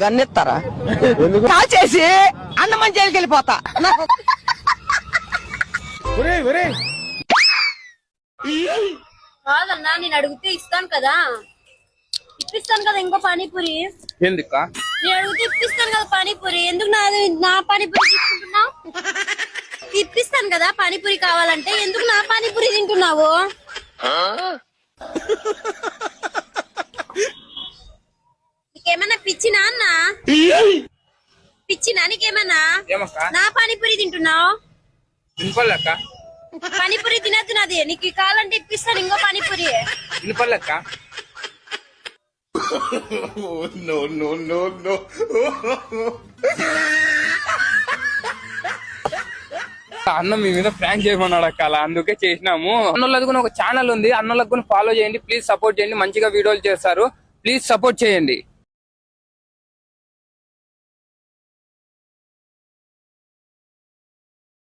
గన్నెత్తారా కాల్చేసి అన్నమని జైలుకి వెళ్ళిపోతా నాకు కాదన్నా నేను అడిగితే ఇస్తాను కదా, ఇప్పిస్తాను కదా ఇంకో పానీపూరి. ఎందుకా నేను అడిగితే ఇప్పిస్తాను కదా పానీపూరి, ఎందుకు నా పానీపూరి తీసుకుంటున్నావు? ఇప్పిస్తాను కదా పానీపూరి కావాలంటే, ఎందుకు నా పానీపూరి తింటున్నావు? నీకేమన్నా పిచ్చినా అన్న? పిచ్చినా నీకేమన్నా? నా పానీపూరి తింటున్నావు? వినపల్లక్క పానీపూరి తినద్దు, నాది నీకు కావాలంటే ఇప్పిస్తాను ఇంకో పానీపూరి. వినపల్లక్క అన్న మీ మీద ప్రాంక్ చేయమన్నాడు అక్క, అలా అందుకే చేసినాము. అన్నోళ్ళది కూడా ఒక ఛానల్ ఉంది, అన్నోళ్ళకి కూడా ఫాలో చేయండి ప్లీజ్, సపోర్ట్ చేయండి, మంచిగా వీడియోలు చేస్తారు ప్లీజ్ సపోర్ట్ చేయండి.